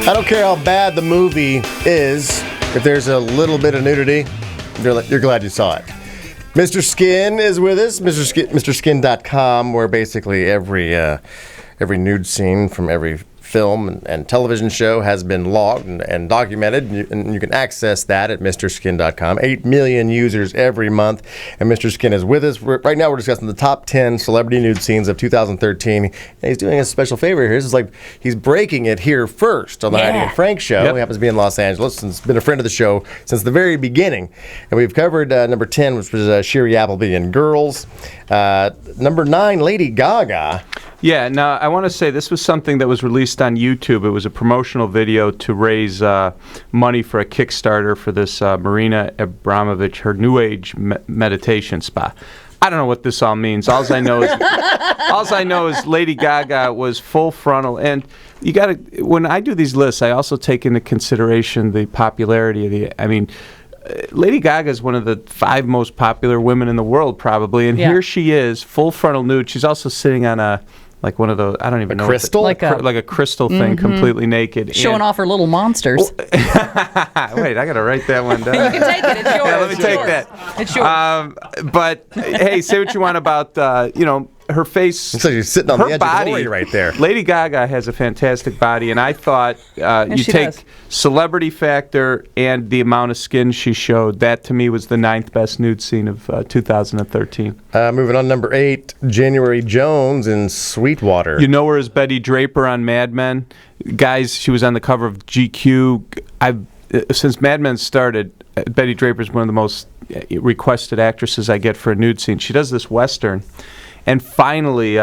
I don't care how bad the movie is, if there's a little bit of nudity, you're glad you saw it. Mr. Skin is with us, MrSkin.com, where basically every nude scene from every film and television show has been logged and documented, and you can access that at MrSkin.com. 8 million users every month, and Mr. Skin is with us. Right now we're discussing the top 10 celebrity nude scenes of 2013, and he's doing us a special favor here. This is like he's breaking it here first on the Heidi and Frank show. Yep. He happens to be in Los Angeles and has been a friend of the show since the very beginning. And we've covered number 10, which was Sherry Appleby and Girls. Number 9, Lady Gaga. Yeah, now I want to say this was something that was released on YouTube. It was a promotional video to raise money for a Kickstarter for this Marina Abramovich, her New Age meditation spa. I don't know what this all means. All I know is Lady Gaga was full frontal, and you got to. When I do these lists, I also take into consideration the popularity of the. I mean, Lady Gaga is one of the 5 most popular women in the world, probably, and here she is, full frontal nude. She's also sitting on a. Like one of those, I don't even know. Crystal? Like a crystal thing, completely naked. Showing off her little monsters. Wait, I got to write that one down. You can take it. It's yours. Yeah, let me take that. It's yours. But, hey, say what you want about, her face. It's like you're sitting on the edge of glory right there. Lady Gaga has a fantastic body, and I thought you take celebrity factor and the amount of skin she showed. That, to me, was the 9th best nude scene of 2013. Moving on, number 8, January Jones in Sweetwater. You know her as Betty Draper on Mad Men. Guys, she was on the cover of GQ. Since Mad Men started, Betty Draper is one of the most requested actresses I get for a nude scene. She does this Western. And finally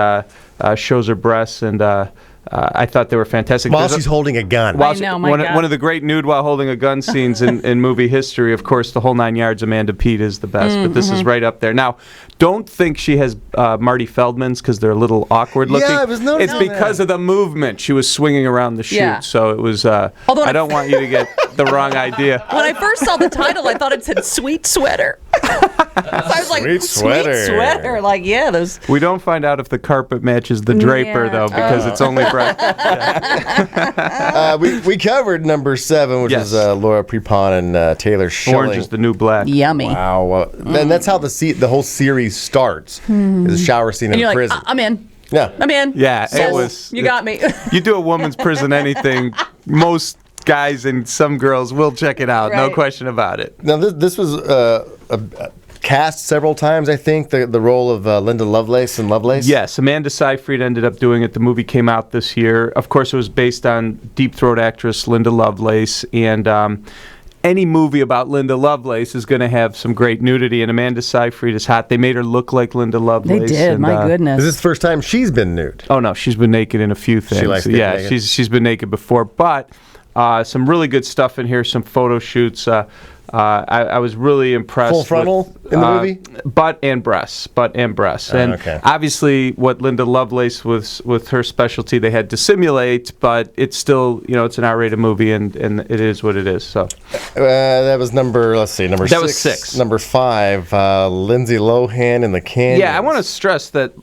shows her breasts, and I thought they were fantastic. While she's holding a gun. I know, my God. One of the great nude while holding a gun scenes in movie history. Of course, the whole 9 yards, Amanda Peet is the best, but this is right up there. Now, don't think she has Marty Feldman's because they're a little awkward looking. Yeah, I was noticing It's because of the movement. She was swinging around the shoot, so it was. I don't want you to get the wrong idea. When I first saw the title, I thought it said Sweet Sweater. So I was like, Sweet sweater. Like, yeah, those. We don't find out if the carpet matches the draper, though, because it's only breast. We covered number 7, which is Laura Prepon and Taylor Schilling. Orange is the New Black. Yummy. Wow. And that's how the whole series starts, is a shower scene in prison. Like, I'm in. Yeah. I'm in. Yeah, so, it was. You got me. You do a woman's prison anything, most guys and some girls will check it out, no question about it. Now, this was cast several times, I think, the role of Linda Lovelace in Lovelace. Yes, Amanda Seyfried ended up doing it. The movie came out this year. Of course, it was based on Deep Throat actress Linda Lovelace, and any movie about Linda Lovelace is going to have some great nudity, and Amanda Seyfried is hot. They made her look like Linda Lovelace. They did, and, my goodness. Is this the first time she's been nude? Oh, no, she's been naked in a few things. She likes naked? She's been naked before, but some really good stuff in here, some photo shoots. I was really impressed. Full frontal in the movie? Butt and breasts. And obviously what Linda Lovelace was with her specialty, they had to simulate, but it's still, it's an R-rated movie, and it is what it is. So that was number 6. That was 6. Number 5, Lindsay Lohan in The Canyons. Yeah, I want to stress that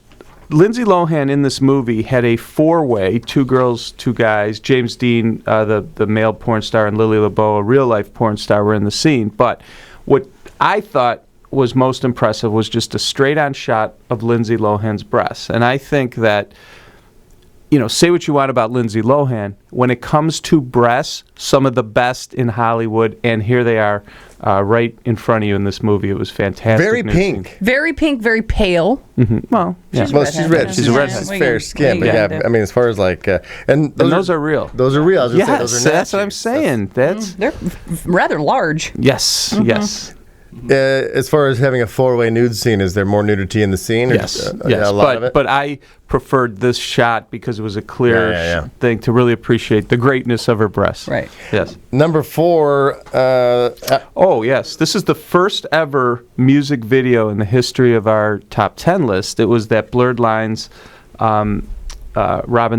Lindsay Lohan in this movie had a 4-way, 2 girls, 2 guys. James Dean, the male porn star, and Lily LeBeau, a real-life porn star, were in the scene. But what I thought was most impressive was just a straight-on shot of Lindsay Lohan's breasts. And I think that, say what you want about Lindsay Lohan, when it comes to breasts, some of the best in Hollywood, and here they are right in front of you in this movie. It was fantastic. Very pink. Very pink, very pale. Mm-hmm. Well, yeah. She's red. She's a redhead. She's fair skin. But yeah, I mean, as far as like... and those are real. Those are real. I was going to say, those are that's what I'm saying. They're rather large. Yes, yes. As far as having a 4-way nude scene, is there more nudity in the scene? Yes, a lot of it? But I preferred this shot because it was a clear thing to really appreciate the greatness of her breasts. Right. Yes. Number 4. Oh, yes. This is the first ever music video in the history of our top 10 list. It was that Blurred Lines, Robin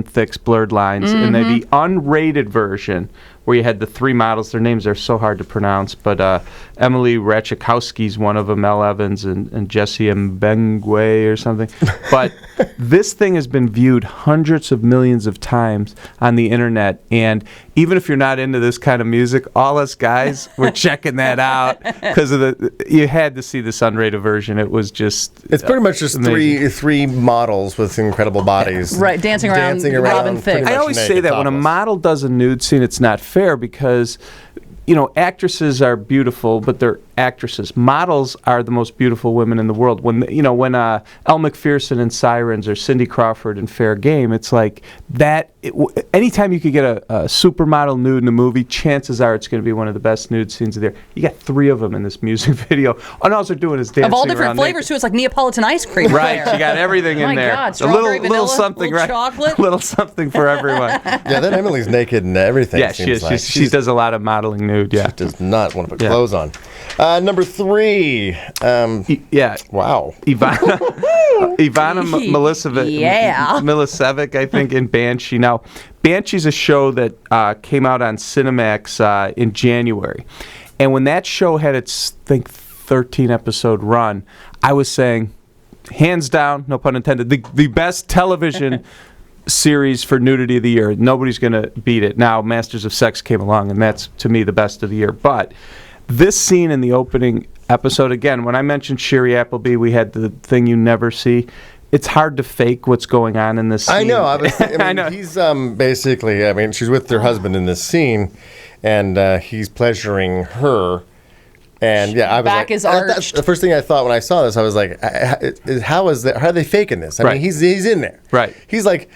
Thicke's Blurred Lines, and then the unrated version where you had the three models. Their names are so hard to pronounce, but Emily Ratajkowski's one of them, Elle Evans, and Jessie Mbengwe or something. But this thing has been viewed hundreds of millions of times on the internet, and even if you're not into this kind of music, all us guys were checking that out because of you had to see this unrated version. It was just it's pretty much just three models with incredible bodies, right, dancing around Robin Thicke. I always say that when a model does a nude scene, it's not fair because actresses are beautiful, but they're actresses. Models are the most beautiful women in the world. When Elle Macpherson in Sirens or Cindy Crawford in Fair Game, it's like that. Anytime you could get a supermodel nude in a movie, chances are it's going to be one of the best nude scenes of the year. You got three of them in this music video, and all they're doing is dancing of all different around flavors too. It's like Neapolitan ice cream. Right, you got everything in there. My God, a strawberry, little vanilla, something, little right? chocolate, little something for everyone. Yeah, then Emily's naked and everything. Yeah, she does a lot of modeling nude. Yeah, she does not want to put clothes on. Number 3. Wow. Ivana Milicevic, I think, in Banshee. Now, Banshee's a show that came out on Cinemax in January. And when that show had its, 13-episode run, I was saying, hands down, no pun intended, the best television series for nudity of the year. Nobody's going to beat it. Now, Masters of Sex came along, and that's, to me, the best of the year. But this scene in the opening episode, again, when I mentioned Sherry Appleby, we had the thing you never see. It's hard to fake what's going on in this scene. I know. I know. He's basically, she's with her husband in this scene, and he's pleasuring her. And yeah, I was back is arched. That's the first thing I thought when I saw this. I was like, how are they faking this? I mean, he's in there. Right. He's like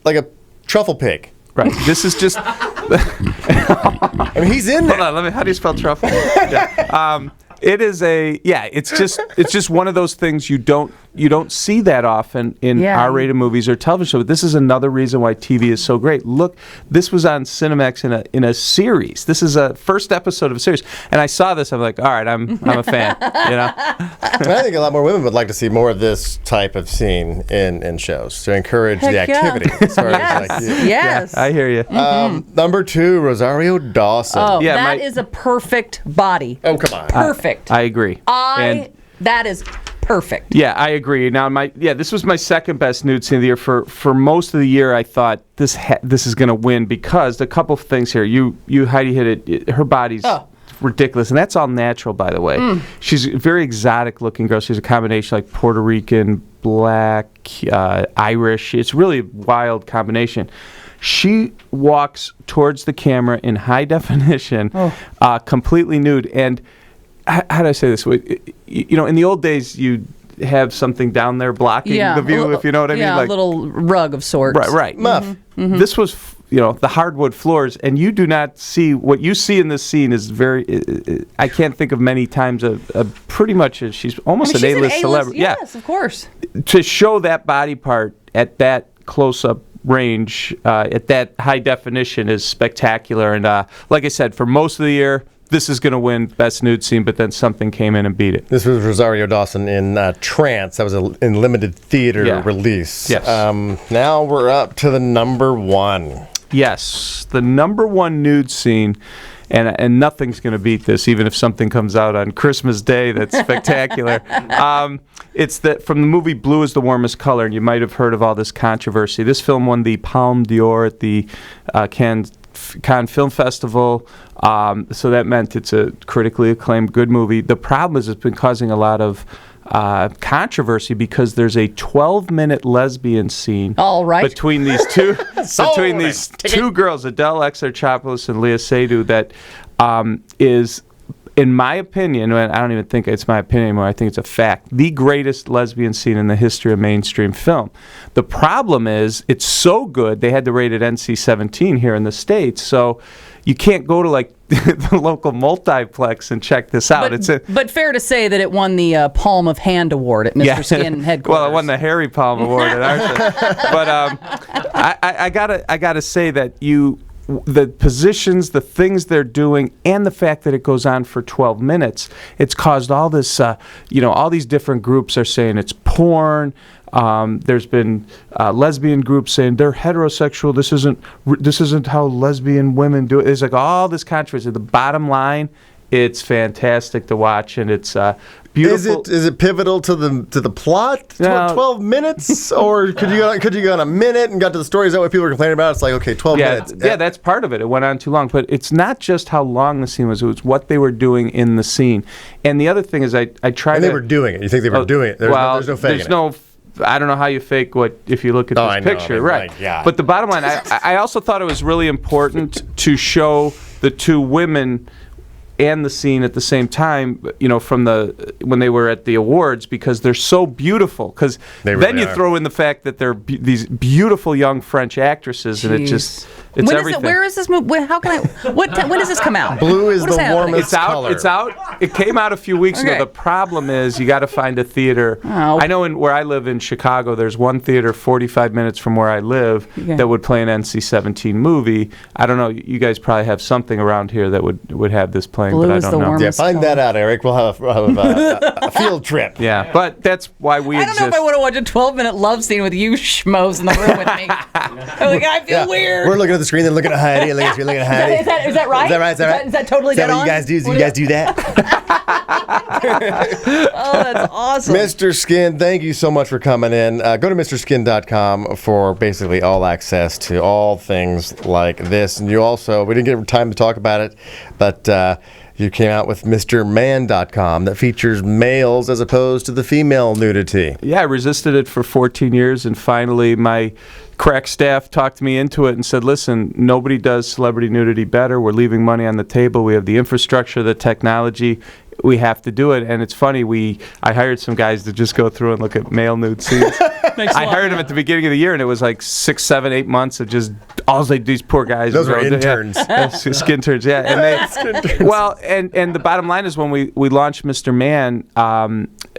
a truffle pig. Right. This is just. I mean, he's in there. Hold on. How do you spell truffle? Yeah. It is it's just one of those things you don't see that often in R-rated movies or television shows. This is another reason why TV is so great. Look, this was on Cinemax in a series. This is a first episode of a series, and I saw this. I'm like, all right, I'm a fan. I think a lot more women would like to see more of this type of scene in shows to encourage the activity. Yes. I hear you. Number 2, Rosario Dawson. Oh, that is a perfect body. Oh, come on. Perfect. I agree. That is perfect. Yeah, I agree. Now, this was my second best nude scene of the year. For most of the year, I thought this is going to win because a couple of things here. You Heidi hit it. Her body's ridiculous, and that's all natural, by the way. She's a very exotic looking girl. She's a combination like Puerto Rican, black, Irish. It's really a wild combination. She walks towards the camera in high definition, completely nude, and how do I say this? In the old days, you'd have something down there blocking the view, if you know what I mean. Yeah, a little rug of sorts. Right. Muff. Mm-hmm. This was, the hardwood floors, and you do not see, what you see in this scene is very, I can't think of many times pretty much, she's almost an A-list celebrity. Yes, of course. To show that body part at that close-up range, at that high definition is spectacular. And like I said, for most of the year, this is going to win Best Nude Scene, but then something came in and beat it. This was Rosario Dawson in Trance. That was in limited theater release. Yes. Now we're up to the number 1. Yes, the number 1 nude scene, and nothing's going to beat this, even if something comes out on Christmas Day that's spectacular. It's from the movie Blue is the Warmest Color, and you might have heard of all this controversy. This film won the Palme d'Or at the Cannes Film Festival, so that meant it's a critically acclaimed good movie. The problem is it's been causing a lot of controversy because there's a 12-minute lesbian scene between these two two girls, Adele Exarchopoulos and Leah Seydoux, that is, in my opinion, and I don't even think it's my opinion anymore, I think it's a fact, the greatest lesbian scene in the history of mainstream film. The problem is it's so good they had to rate it NC-17 here in the States, so you can't go to the local multiplex and check this out. But fair to say that it won the Palm of Hand Award at Mr. Skin headquarters. Well, it won the Harry Palm Award at our But I gotta say that the positions, the things they're doing, and the fact that it goes on for 12 minutes, it's caused all this, all these different groups are saying it's porn. There's been lesbian groups saying they're heterosexual. This isn't how lesbian women do it. There's like all this controversy. The bottom line, it's fantastic to watch, and it's beautiful. Is it pivotal to the plot? No. 12 minutes, or could you go on a minute and got to the story? Is that what people are complaining about? It's like, okay, 12 minutes. Yeah, that's part of it. It went on too long, but it's not just how long the scene was; it was what they were doing in the scene. And the other thing is, I tried. And they were doing it. You think they were doing it? There's no faking it. I don't know how you fake what if you look at this picture, right? Yeah. But the bottom line, I also thought it was really important to show the two women and the scene at the same time, from when they were at the awards, because they're so beautiful. Because then you throw in the fact that they're these beautiful young French actresses, and it's everything. Where is this movie? How can I? When does this come out? Blue is the warmest color. It's out. It came out a few weeks ago. The problem is you got to find a theater. Oh. I know where I live in Chicago, there's one theater 45 minutes from where I live that would play an NC-17 movie. I don't know. You guys probably have something around here that would have this playing, Blue but I don't know. Yeah, find that out, Eric. We'll have a field trip. Yeah, but that's why we exist. I don't know if I want to watch a 12-minute love scene with you schmoes in the room with me. I'm like, I feel weird. We're looking at the screen, then looking at Heidi, and looking at Heidi. Is that right? Is that right? Is that right? Is that totally dead on? What you guys do? You guys do that? Oh, that's awesome. Mr. Skin, thank you so much for coming in. Go to MrSkin.com for basically all access to all things like this. And you also, we didn't get time to talk about it, but you came out with MrMan.com that features males as opposed to the female nudity. Yeah, I resisted it for 14 years, and finally my crack staff talked me into it and said, listen, nobody does celebrity nudity better. We're leaving money on the table. We have the infrastructure, the technology. We have to do it. And it's funny, I hired some guys to just go through and look at male nude scenes. I hired them at the beginning of the year, and it was like 6, 7, 8 months of just all these poor guys. Those are interns. Skin turns, yeah. And the bottom line is when we launched Mr. Man,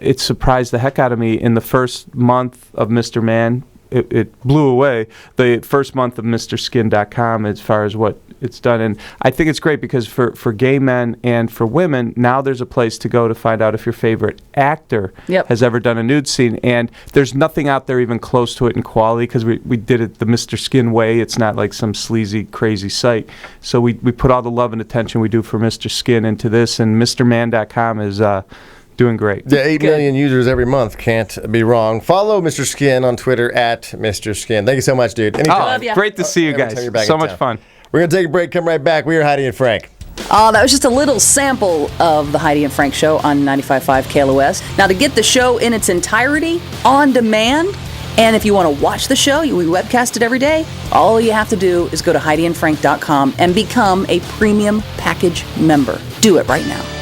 it surprised the heck out of me. In the first month of Mr. Man, it blew away the first month of MrSkin.com as far as what it's done. And I think it's great because for gay men and for women, now there's a place to go to find out if your favorite actor has ever done a nude scene. And there's nothing out there even close to it in quality because we did it the Mr. Skin way. It's not like some sleazy, crazy site. So we put all the love and attention we do for Mr. Skin into this, and MrMan.com is doing great. Yeah, 8 million users every month. Can't be wrong. Follow Mr. Skin on Twitter at Mr. Skin. Thank you so much, dude. Anytime. Great to see you guys. So much fun. We're going to take a break. Come right back. We are Heidi and Frank. That was just a little sample of the Heidi and Frank show on 95.5 KLOS. Now, to get the show in its entirety, on demand, and if you want to watch the show, we webcast it every day, all you have to do is go to HeidiandFrank.com and become a premium package member. Do it right now.